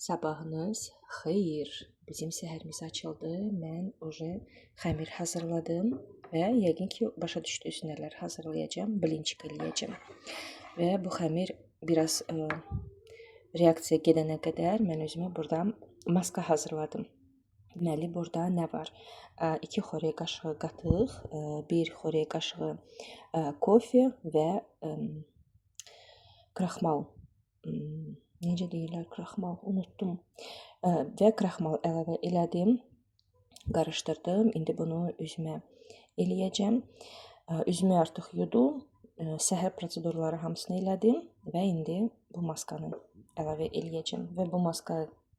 Sabahınız xeyir. Bizim səhərimiz açıldı. Mən xəmir hazırladım və yəqin ki, başa düşdünüz nələr hazırlayacağam. Blinçik eləyəcəm. Və bu xəmir biraz reaksiya gedənə qədər mən özümə burada maska hazırladım. Deməli, burada nə var? 2 xörək qaşığı qatıq, 1 xörək qaşığı kofe və kraxmal. Necə deyirlər kraxmal? Unutdum. Və kraxmal əlavə elədim. Qarışdırdım. İndi bunu üzümə eləyəcəm. Üzümü artıq yudum. Səhər prosedurları hamısını elədim və indi bu maskanı əlavə eləyəcəm. Və bu maska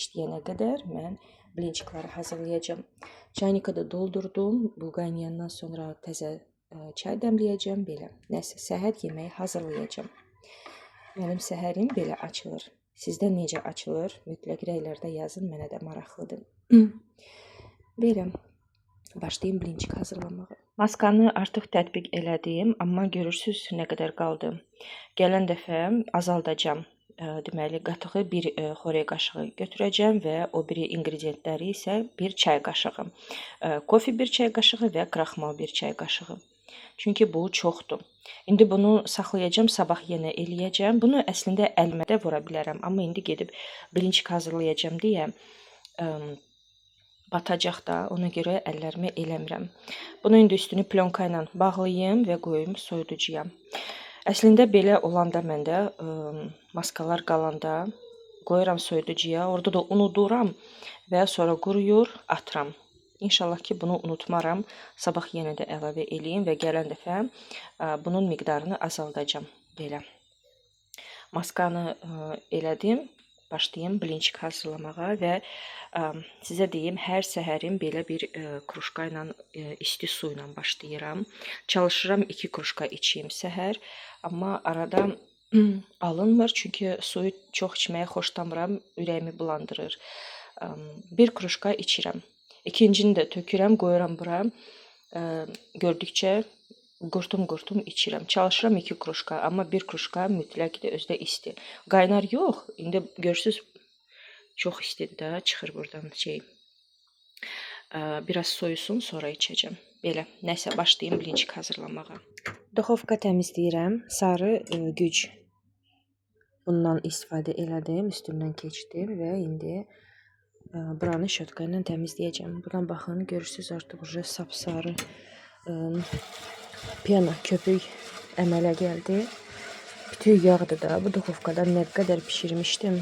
işləyənə qədər mən blinçikləri hazırlayacağım. Çaynika da doldurdum. Bu qaynayandan sonra təzə çay dəmləyəcəm belə. Nəsə səhər yeməyi hazırlayacağım. Mənim səhərim belə açılır. Sizdə necə açılır? Mütləq rəylərdə yazın, mənə də maraqlıdır. Belə, başlayayım blinçik hazırlamağa. Maskanı artıq tətbiq elədim, amma görürsünüz nə qədər qaldı. Gələn dəfə azaldacağım. Deməli, qatığı 1 xörək qaşığı götürəcəm və o biri ingrediyentləri isə 1 çay qaşığı. Kofe 1 çay qaşığı və kraxmal 1 çay qaşığı. Çünki bu çoxdur. İndi bunu saxlayacağım, sabah yenə eləyəcəm. Bunu əslində əlimə də vura bilərəm, amma indi gedib blinçik hazırlayacağam deyə batacaq da, ona görə əllərimi eləmirəm. Bunu indi üstünü plyonka ilə bağlayım və qoyum soyuducuya. Əslində belə olanda məndə maskalar qalanda qoyuram soyuducuya, orada da unuduram və sonra quruyur, atıram. İnşallah ki, bunu unutmaram. Sabah yenə də əlavə eləyim və gələn dəfə bunun miqdarını azaldacağam. Belə. Maskanı elədim. Başlayayım blinçik hazırlamağa və sizə deyim, hər səhərim belə bir krujka ilə isti su ilə başlayıram. Çalışıram 2 krujka içeyim səhər, amma arada alınmır, çünki suyu çox içməyi xoşlamıram, ürəyimi bulandırır. 1 krujka içirəm. İkincini də tökürəm, qoyuram bura. Gördükcə qurtum içirəm. Çalışıram 2 krujka, amma 1 krujka mütləq də özdə isti. Qaynar yox, indi görürsünüz çox istidir də, çıxır buradan şey. Biraz soyusun, sonra içəcəm. Belə, nəsə başlayayım blinçik hazırlamağa. Duxovka təmizləyirəm, sarı güc. Bundan istifadə elədim, üstündən keçdim və indi buranı şotka ilə təmizləyəcəm. Buradan baxın, görürsünüz artıq sapsarı piyano köpük əmələ gəldi. Bütün yağdır da, bu duxovkada nə qədər pişirmişdim.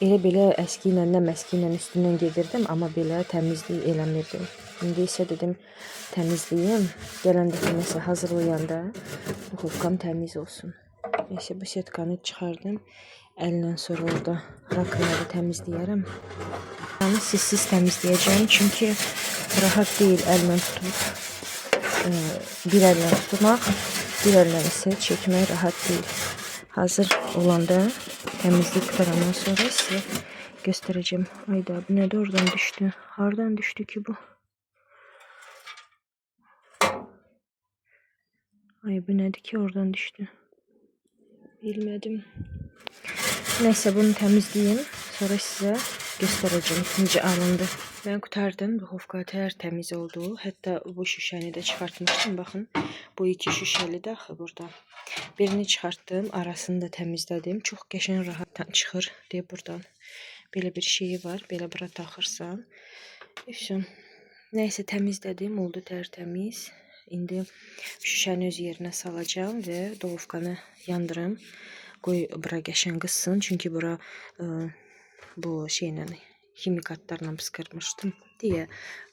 Elə əski ilə, nə məski ilə üstündən gedirdim, amma belə təmizlik eləmirdim. İndi isə dedim təmizləyim, gələn dəfə nəsə hazırlayanda duxovkam təmiz olsun. Nəsə bu setkanı çıxardım. Əllə sonra orada rakovinaları təmizləyərəm. Yəni sizsiz təmizləyəcəm, çünki rahat deyil əllə tutub, bir əllə tutmaq, bir əllə isə çəkmək rahat deyil. Hazır olanda təmizlik qutarandan sonra sizə göstərəcəm. Ayda, bu nədə oradan düşdü? Hardan düşdü ki bu? Ay, bu nədir ki oradan düşdü? Bilmədim. Nəysə, bunu təmizləyim, sonra sizə göstərəcəm necə alındı. Mən qutardım, duxovka təmiz oldu. Hətta bu şüşəni də çıxartmışdım, baxın. Bu 2 şüşəlidir axı burada. Birini çıxartdım, arasını da təmizlədim. Çox qəşəng rahat çıxır deyə buradan. Belə bir şeyi var, belə bura taxırsan. Nəysə təmizlədim, oldu tərtəmiz. İndi şüşəni öz yerinə salacağım və duxovkanı yandırım. Qoy bura qəşəng qızsın, çünki bura bu şeylə, ximikatlarla pıskırmışdım deyə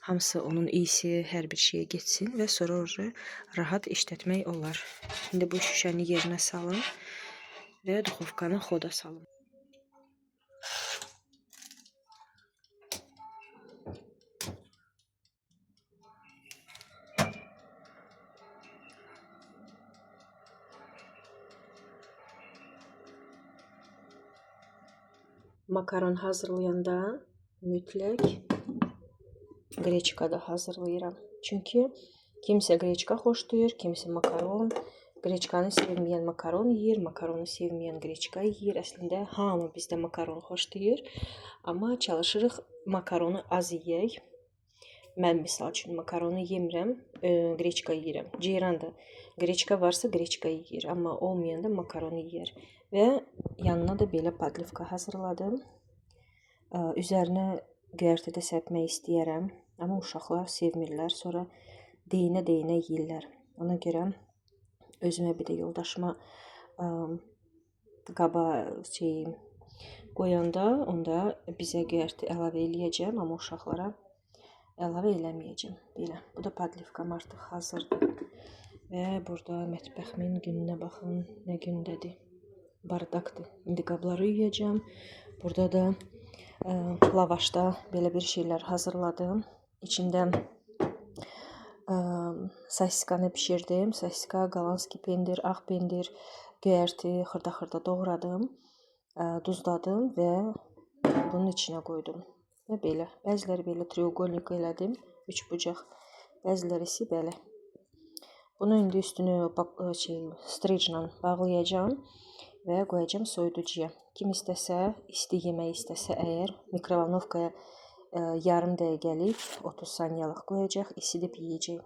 hamısı onun iyisi hər bir şeyə getsin və sonra orada rahat işlətmək olar. İndi bu şüşəni yerinə salın və duxovkanı xoda salın. Makaron hazırlayanda mütləq qreçka da hazırlayıram. Çünki kimsə qreçka xoşlayır, kimsə makaron, Qreçkanı sevməyən makaron yeyir, makaronu sevməyən qreçka yeyir. Əslində hamı bizdə makaron xoşlayır, amma çalışırıq makaronu az yeyək. Mən misal üçün makaronu yemirəm, qreçka yeyirəm. Ceyran da qreçka varsa qreçka yeyir, amma olmayanda makaronu yeyir. Və yanına da belə padlivka hazırladım. Üzərinə göyərti də səpmək istəyərəm, amma uşaqlar sevmirlər, sonra deyinə-deyinə yeyirlər. Ona görə özümə bir də yoldaşıma qaba qoyanda onda bizə göyərti əlavə eləyəcəm, amma uşaqlara əlavə eləməyəcəm. Belə. Bu da padlivkam artıq hazırdır. Və burada mətbəximin gününə baxın, nə gündədir. Bardaqdır. İndi qabları yuyacağam. Burada da lavaşda belə bir şeylər hazırladım. İçində sosiskanı bişirdim. Sosiska, qalanski pendir, ağ pendir, göyərti xırda-xırda doğradım. Duzladım və bunun içinə qoydum. Və belə. Bəziləri belə treuqolnik elədim. 3 bucaq. Bəziləri isə belə. Bunu indi üstünü striclə bağlayacağam və qoyacağam soyuducuya. Kim istəsə, isti yemək istəsə əgər mikrovalnovkaya yarım dəqiqəlik 30 saniyalıq qoyacaq, isidib yeyəcək.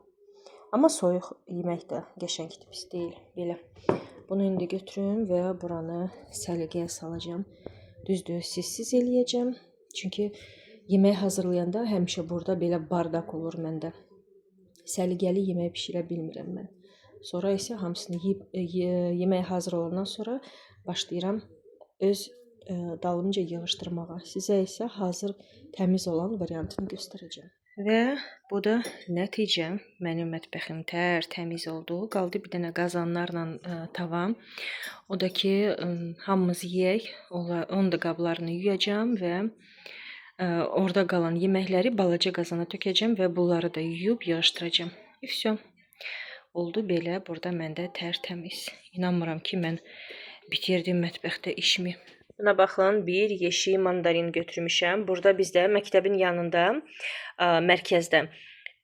Amma soyuq yemək də qəşəng pis deyil. Belə. Bunu indi götürüm və buranı səliqəyə salacağam. Düzdür, sizsiz eləyəcəm. Çünki yemək hazırlayanda həmişə burada belə bardaq olur məndə. Səliqəli yemək bişirə bilmirəm mən. Sonra isə hamısını yemək hazır olandan sonra başlayıram öz dalımca yığışdırmağa. Sizə isə hazır təmiz olan variantını göstərəcəm. Və bu da nəticə. Mənim mətbəxim təmiz oldu. Qaldı bir dənə qazanlarla tavam. O da ki, hamımız yeyək. Onun da qablarını yuyacağam və orada qalan yeməkləri balaca qazana tökəcəm və bunları da yuyub yığışdıracağım. Vəsə. Oldu belə. Burada məndə tərtəmiz. İnanmıram ki, mən bitirdim mətbəxdə işimi. Buna baxın, bir yeşik mandarin götürmüşəm. Burada bizdə məktəbin yanında, mərkəzdə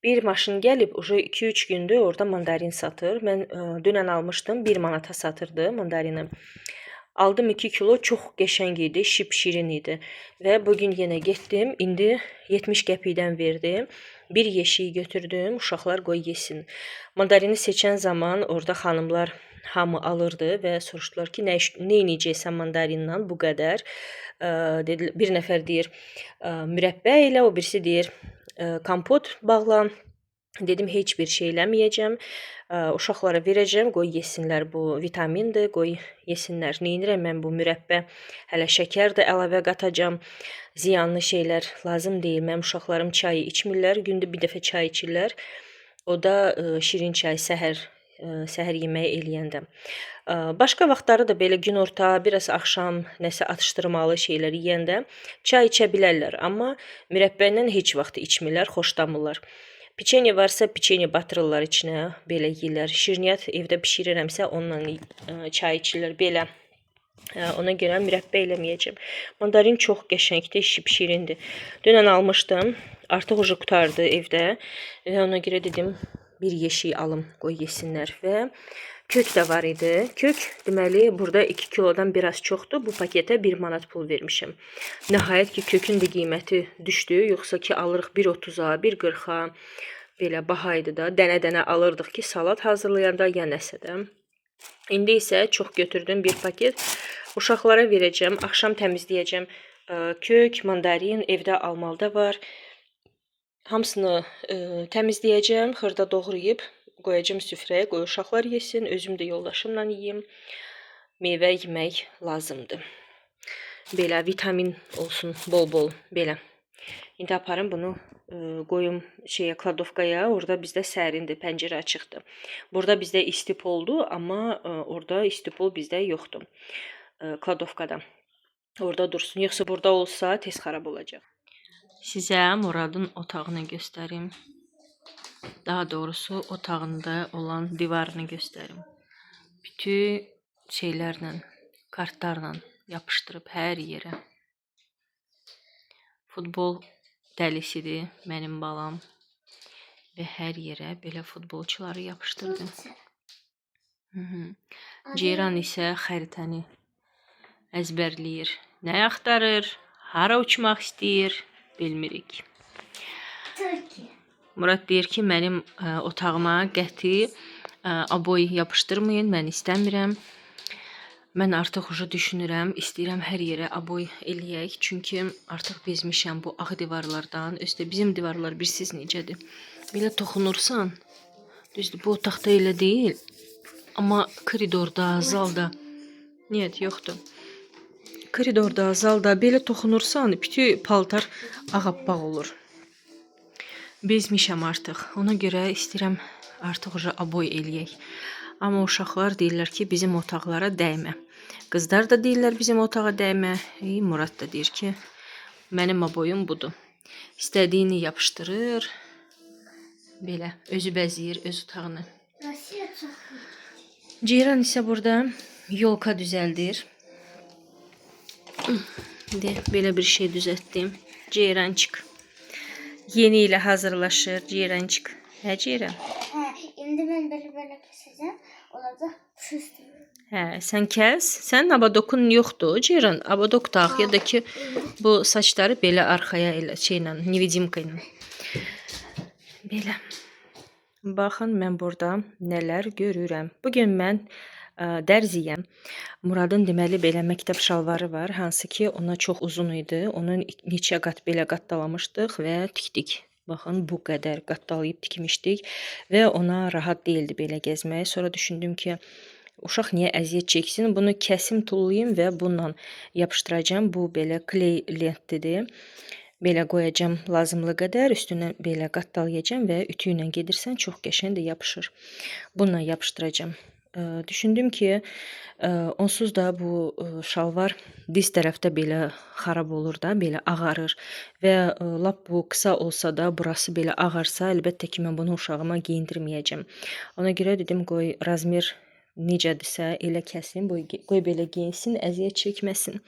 bir maşın gəlib, 2-3 gündür orada mandarin satır. Mən dünən almışdım, 1 manata satırdı mandarini. Aldım 2 kilo, çox qəşəng idi, şipşirin idi. Və bugün yenə getdim, indi 70 qəpikdən verdim. Bir yeşiyi götürdüm, uşaqlar qoy yesin. Mandarini seçən zaman orada xanımlar hamı alırdı və soruşdular ki, nə edəcəksən mandarinlə bu qədər? Bir nəfər deyir mürəbbə ilə, o birisi deyir kompot bağla. Dedim, heç bir şey eləməyəcəm. Uşaqlara verəcəm, qoy yesinlər, bu vitamindir, qoy yesinlər. Neynirəm mən bu mürəbbə? Hələ şəkər də əlavə qatacam. Ziyanlı şeylər lazım deyil. Mənim uşaqlarım çayı içmirlər, gündə bir dəfə çay içirlər. O da şirin çay səhər yeməyi eləyəndə. Başqa vaxtları da belə günorta, biraz axşam nəsə atışdırmalı şeylər yeyəndə çay içə bilərlər. Amma mürəbbə ilə heç vaxt içmirlər, xoşlamırlar. Piçenya varsa piçenya batırırlar içinə, belə yeyirlər. Şirniyyat evdə bişirirəmsə onunla çay içirlər, belə. Ona görə mürəbbə eləməyəcəm. Mandarin çox qəşəngdir, şipşirindir. Dünən almışdım, artıq ucu qutardı evdə. Və ona görə dedim, bir yeşik alım, qoy yesinlər. Və kök də var idi. Kök, deməli, burada 2 kilodan biraz çoxdur. Bu paketə 1 manat pul vermişəm. Nəhayət ki, kökün də qiyməti düşdü. Yoxsa ki, alırıq 1.30-a, 1.40-a. Belə bahaydı da. Dənə-dənə alırdıq ki, salat hazırlayanda ya nəsə də. İndi isə çox götürdüm bir paket. Uşaqlara verəcəm, axşam təmizləyəcəm. Kök, mandarin evdə almalı var. Hamısını təmizləyəcəm, xırda doğrayıb qoyacam süfrəyə, qoy uşaqlar yesin, özüm də yoldaşımla yeyim. Meyvə yemək lazımdır. Belə vitamin olsun bol-bol, belə. İndi aparım bunu qoyum kladovkaya, orada bizdə sərindir, pəncərə açıqdır. Burada bizdə istipoldur, amma orada istipol bizdə yoxdur. Kladovkada. Orada dursun, yoxsa burada olsa tez xarab olacaq. Sizə Muradın otağını göstərim. Daha doğrusu otağında olan divarını göstərim. Bütün şeylərlə, kartlarla yapışdırıb hər yerə. Futbol dəlisidir mənim balam və hər yerə belə futbolçuları yapışdırdı. Ceyran isə xəritəni əzbərləyir. Nə axtarır? Hara uçmaq istəyir? Bilmirik. Türkiye. Murad deyir ki, mənim otağıma qəti aboy yapışdırmayın, mən istəmirəm. Mən artıq düşünürəm, istəyirəm hər yerə aboy eləyək. Çünki artıq bezmişəm bu ağ divarlardan. Üstə bizim divarlar bilsiz necədir. Belə toxunursan, düzdür, bu otaqda elə deyil. Amma koridorda, zalda, niyyət yoxdur. Koridorda, zalda belə toxunursan, bütün paltar ağappaq olur. Bezmişəm artıq. Ona görə istəyirəm artıq aboy eləyək. Amma uşaqlar deyirlər ki, bizim otaqlara dəymə. Qızlar da deyirlər bizim otağa dəymə. Murad da deyir ki, mənim aboyum budur. İstədiyini yapışdırır. Belə özü bəzəyir öz otağını. Rusya çok iyi. Ceyran isə burada yolka düzəldir. Belə bir şey düzəltdim. Ceyrançık. Yeni ilə hazırlaşır Ceyrançık. Hə Ceyran? Şimdi ben böyle keseceğim. Olacak süslü. Hə, sən kəs. Sənin abadokun yoxdur Ceyran. Abadok taq ya da ki bu saçları belə arxaya elə şeylə, nevidimka ilə. Belə. Baxın mən burada nələr görürəm. Bugün mən dərziyəm. Muradın deməli belə məktəb şalvarı var, hansı ki ona çox uzun idi. Onun neçə qat belə qattalamışdıq və tikdik. Baxın bu qədər qattalayıb tikmişdik və ona rahat değildi belə gəzmək. Sonra düşündüm ki, uşaq niyə əziyyət çəksin? Bunu kəsim tullayım və bununla yapışdıracağım. Bu belə kley lentlidir. Belə qoyacağım lazımlı qədər, üstünə belə qattalayacağam və ütü ilə gedirsən çox qəşəng də yapışır. Bununla yapışdıracağım. Düşündüm ki, onsuz da bu şalvar diz tərəfdə belə xarab olur da, belə ağarır və lap bu qısa olsa da, burası belə ağarsa, əlbəttə ki, mən bunu uşağıma geyindirməyəcəm. Ona görə dedim, qoy razmer necədirsə elə kəsin, qoy belə geyinsin, əziyyət çəkməsin.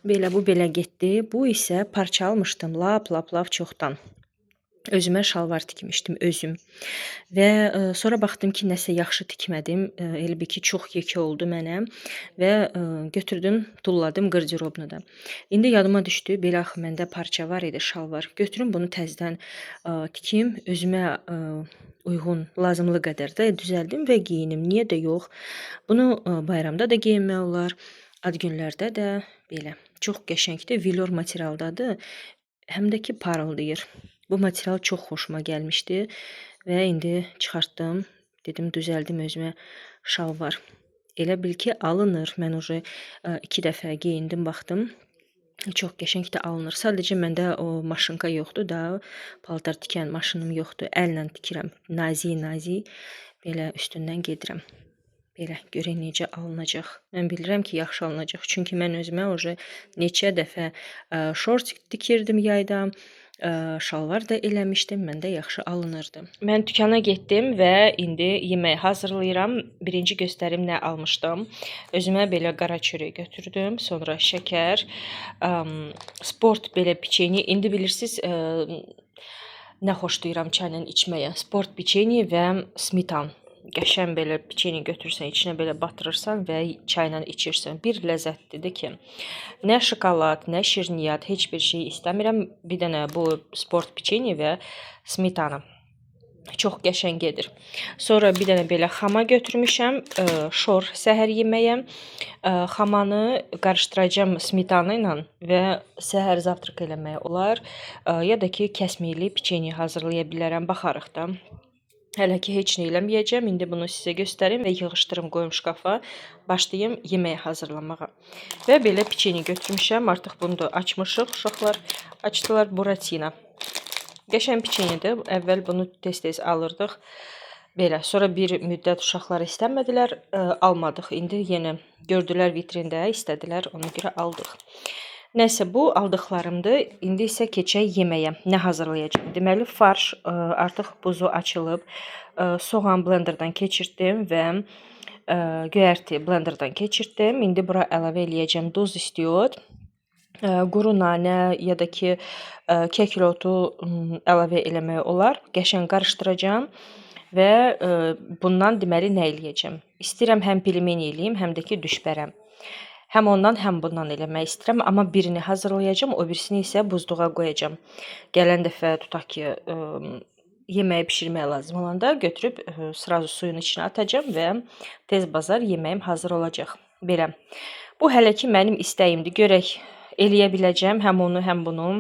Belə bu belə getdi. Bu isə parça almışdım lap çoxdan. Özümə şalvar tikmişdim özüm. Və sonra baxdım ki, nəsə yaxşı tikmədim. Elə bir ki, çox yekə oldu mənə və götürdüm, tulladım qırdirobnu da. İndi yadıma düşdü, belə axı məndə parça var idi, şalvar. Götürüm bunu təzədən tikim, özümə uyğun, lazımlı qədər də düzəldim və geyinim. Niyə də yox? Bunu bayramda da geyinmək olar, ad günlərdə də belə. Çox qəşəngdir, vilor materialdadır. Həm də ki parıldayır. Bu material çox xoşuma gəlmişdi və indi çıxartdım. Dedim düzəldim özümə şalvar. Elə bil ki alınır. Mən 2 dəfə geyindim, baxdım. Çox qəşəng də alınır. Sadəcə məndə o maşınka yoxdur da, paltar tikən maşınım yoxdur. Əllə tikirəm. Nazik belə üstündən gedirəm. Belə görək necə alınacaq. Mən bilirəm ki, yaxşı alınacaq. Çünki mən özümə neçə dəfə şort tikirdim yayda. Şalvar da eləmişdim. Məndə yaxşı alınırdı. Mən dükana getdim və indi yemək hazırlayıram. Birinci göstərim nə almışdım. Özümə belə qara çörək götürdüm. Sonra şəkər, sport belə piçeni. İndi bilirsiniz nə xoşlayıram çayla içməyə. Sport piçeni və smetan. Qəşəng belə piçeni götürsən, içinə belə batırırsan və çayla içirsən. Bir ləzzətlidir ki, nə şokolad, nə şirniyyat, heç bir şey istəmirəm. Bir dənə bu sport piçeni və smetana. Çox qəşəng gedir. Sonra bir dənə belə xama götürmüşəm, şor səhər yeməyə. Xamanı qarışdıracağım smetana ilə və səhər zavtraq eləməyə olar. Ya da ki, kəsmikli piçeni hazırlaya bilərəm, baxarıq da. Hələ ki heç nə eləməyəcəm. İndi bunu sizə göstərim və yığışdırım qoyum şkafa. Başlayım yeməyə hazırlamağa. Və belə piçeni götürmüşəm. Artıq bunu da açmışıq. Uşaqlar açdılar, buratina. Qəşəng piçenidir. Əvvəl bunu tez-tez alırdıq. Belə. Sonra bir müddət uşaqlar istəmədilər, almadıq. İndi yenə gördülər vitrində, istədilər. Ona görə aldıq. Nəsə bu aldıqlarımdır. İndi isə keçək yeməyə. Nə hazırlayacağım? Deməli farş artıq buzu açılıb. Soğan blenderdan keçirtdim və göyərti blenderdan keçirtdim. İndi bura əlavə eləyəcəm duz istiot. Quru nanə ya da ki kəkil otu əlavə eləmək olar. Qəşəng qarışdıracağım. və bundan deməli nə eləyəcəm? İstəyirəm həm pilmeni eləyim, həm də ki düşbərəm. Həm ondan, həm bundan eləmək istəyirəm, amma birini hazırlayacağam, o birisini isə buzluğa qoyacağam. Gələn dəfə tutaq ki, yeməyi bişirmək lazım olanda götürüb srazu suyun içinə atacağam və tez bazar yeməyim hazır olacaq. Belə. Bu hələ ki mənim istəyimdir. Görək eləyə biləcəm həm onu, həm bunu.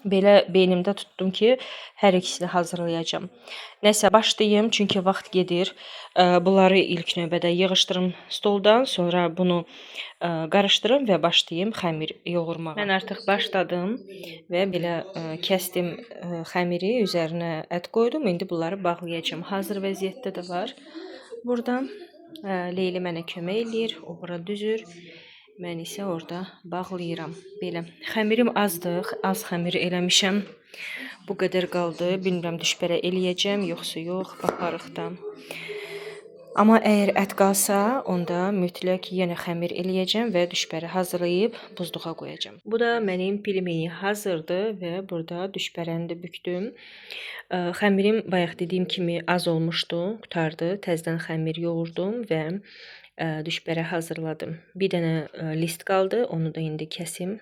Belə beynimdə tutdum ki, hər ikisini hazırlayacağam. Nəsə başlayım, çünki vaxt gedir. Bunları ilk növbədə yığışdırım stoldan, sonra bunu qarışdırım və başlayım xəmir yoğurmağa. Mən artıq başladım və belə kəsdim xəmiri, üzərinə ət qoydum. İndi bunları bağlayacağam. Hazır vəziyyətdə də var. Burada Leyli mənə kömək eləyir, o bura düzür. Mən isə orada bağlayıram. Belə. Xəmirim azdır, az xəmir eləmişəm. Bu qədər qaldı. Bilmirəm düşbərə eləyəcəm, yoxsa yox, baxarıq da. Amma əgər ət qalsa, onda mütləq yenə xəmir eləyəcəm və düşbəri hazırlayıb buzluğa qoyacağam. Bu da mənim pilmeni hazırdır və burada düşbərəni də bükdüm. Xəmirim bayaq dediyim kimi az olmuşdu, qutardı. Təzədən xəmir yoğurdum və düşbərə hazırladım. Bir dənə list qaldı, onu da indi kəsim,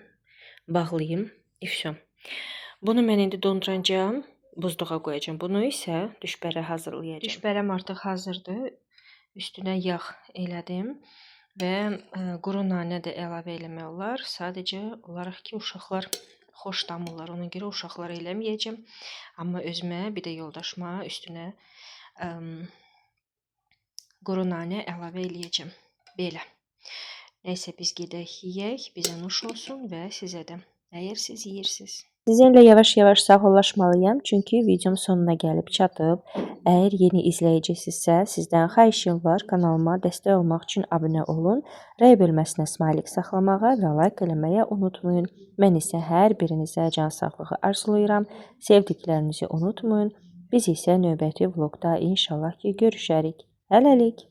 bağlayım. İfşam. Bunu mən indi donduracağam, buzluğa qoyacağam. Bunu isə düşbərə hazırlayacağam. Düşbərəm artıq hazırdır. Üstünə yağ elədim və quru nanə də əlavə eləmək olar. Sadəcə olaraq ki, uşaqlar xoşlamırlar. Ona görə uşaqlara eləməyəcəm. Amma özümə, bir də yoldaşıma üstünə quru nanə əlavə eləyəcəm. Belə. Nəysə biz gedək yeyək, bizə nuş olsun və sizə də. Əgər siz yeyirsiniz. Sizinlə yavaş-yavaş sağollaşmalıyam, çünki videom sonuna gəlib çatıb. Əgər yeni izləyicisinizsə, sizdən xahişim var, kanalıma dəstək olmaq üçün abunə olun, rəy bölməsinə smailik saxlamağa və like eləməyə unutmayın. Mən isə hər birinizə can sağlığı arzulayıram, sevdiklərinizi unutmayın. Biz isə növbəti vlogda inşallah ki görüşərik. Hələlik.